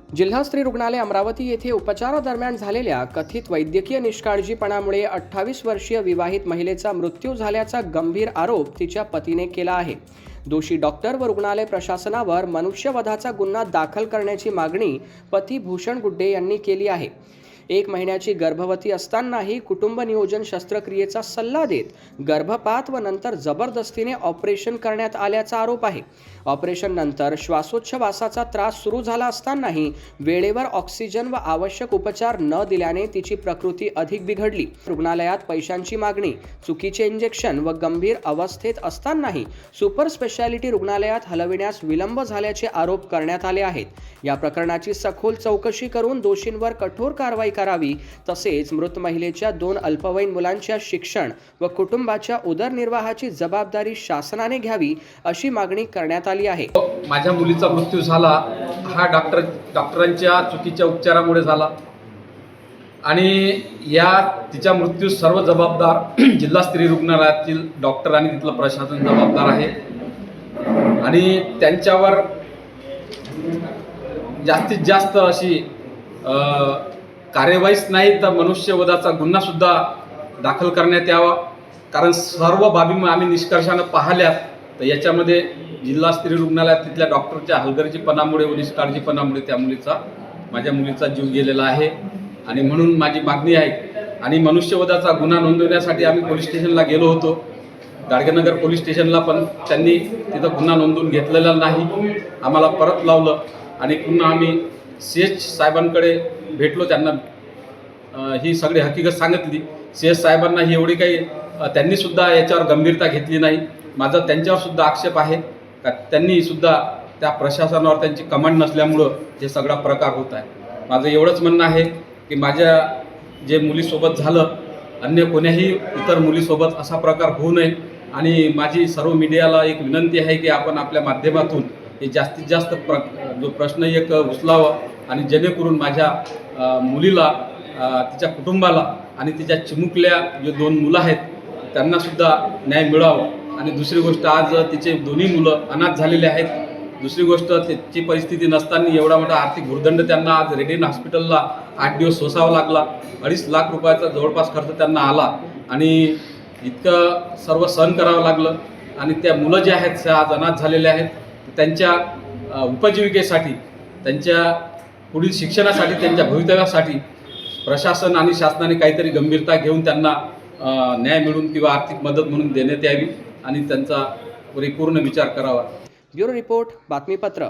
जिल्हा स्त्री रुग्णालय अमरावती येथे उपचारादरम्यान झालेल्या कथित वैद्यकीय निष्काळजीपणामुळे 28 वर्षीय विवाहित महिलेचा मृत्यू झाल्याचा गंभीर आरोप तिच्या पतीने केला आहे। दोषी डॉक्टर व रुग्णालय प्रशासनावर मनुष्यवधाचा गुन्हा दाखल करण्याची मागणी पती भूषण गुड्डे यांनी केली आहे। 1 महिन्याची गर्भवती असतानाही कुटुंब नियोजन शस्त्रक्रियेचा सल्ला देत गर्भपात व नंतर जबरदस्तीने ऑपरेशन करण्यात आल्याचा आरोप आहे। ऑपरेशन नंतर श्वासोच्छवासाचा त्रास सुरू झाला असतानाही वेळेवर ऑक्सिजन व आवश्यक उपचार न दिल्याने तिची प्रकृती अधिक बिघडली। रुग्णालयात पैशांची मागणी, चुकीचे इंजेक्शन व गंभीर अवस्थेत असतानाही सुपर स्पेशालिटी रुग्णालयात हलविण्यास विलंब झाल्याचे आरोप करण्यात आले आहेत। या प्रकरणाची सखोल चौकशी करून दोषींवर कठोर कारवाई करावी, तसेच मृत महिलेच्या 2 अल्पवयीन मुलांच्या शिक्षण व कुटुंबाच्या उदरनिर्वाहाची जबाबदारी शासनाने घ्यावी अशी मागणी करण्यात आली आहे। माझ्या मुलीचा मृत्यू झाला हा डॉक्टरांच्या चुकीच्या उपचारामुळे झाला आणि तिच्या मृत्यू सर्व जबाबदार जिल्हा स्त्री रुग्णालयातील डॉक्टर आणि तिथलं प्रशासन जबाबदार आहे आणि त्यांच्यावर जास्तीत जास्त अशी कार्यवाहीच नाही तर मनुष्यवधाचा गुन्हा सुद्धा दाखल करण्यात यावा। कारण सर्व बाबी आम्ही निष्कर्षानं पाहिल्यात तर याच्यामध्ये जिल्हा स्त्री रुग्णालयात तिथल्या डॉक्टरच्या हलगर्जीपणामुळे व निष्काळजीपणामुळे माझ्या मुलीचा जीव गेलेला आहे आणि म्हणून माझी मागणी आहे। आणि मनुष्यवधाचा गुन्हा नोंदवण्यासाठी आम्ही पोलीस स्टेशनला गेलो होतो, गाडगेनगर पोलीस स्टेशनला, पण त्यांनी तिथं गुन्हा नोंदवून घेतलेला नाही, आम्हाला परत लावलं आणि पुन्हा आम्ही CH साहेबांकडे भेटलो, त्यांना ही सगळी हकीकत सांगितली। CH साहेबांना ही एवढी काही त्यांनीसुद्धा याच्यावर गंभीरता घेतली नाही। माझा त्यांच्यावर सुद्धा आक्षेप आहे का त्यांनी सुद्धा त्या प्रशासनावर त्यांची कमांड नसल्यामुळं हे सगळा प्रकार होत आहे। माझं एवढंच म्हणणं आहे की माझ्या जे मुलीसोबत झालं अन्य कोण्याही इतर मुलीसोबत असा प्रकार होऊ नये आणि माझी सर्व मीडियाला एक विनंती आहे की आपण आपल्या माध्यमातून हे जास्तीत जास्त जो प्रश्न एक उचलावा आणि जेणेकरून माझ्या मुलीला, तिच्या कुटुंबाला आणि तिच्या चिमुकल्या जे 2 मुलं आहेत त्यांनासुद्धा न्याय मिळावा। आणि दुसरी गोष्ट, आज तिचे दोन्ही मुलं अनाथ झालेले आहेत। दुसरी गोष्ट, त्याची परिस्थिती नसताना एवढा मोठा आर्थिक भुर्दंड त्यांना आज रेडियन हॉस्पिटलला 8 दिवस सोसावा लागला। 2.5 लाख रुपयाचा जवळपास खर्च त्यांना आला आणि इतकं सर्व सहन करावं लागलं। आणि त्या मुलं जे आहेत ते आज अनाथ झालेले आहेत, त्यांच्या उपजीविकेसाठी, त्यांच्या पुढील शिक्षणासाठी, त्यांच्या भवितव्यासाठी प्रशासन आणि शासनाने काहीतरी गंभीरता घेऊन त्यांना न्याय मिळून किंवा आर्थिक मदत म्हणून देण्यात यावी आणि त्यांचा परिपूर्ण विचार करावा। ब्युरो रिपोर्ट, बातमीपत्र।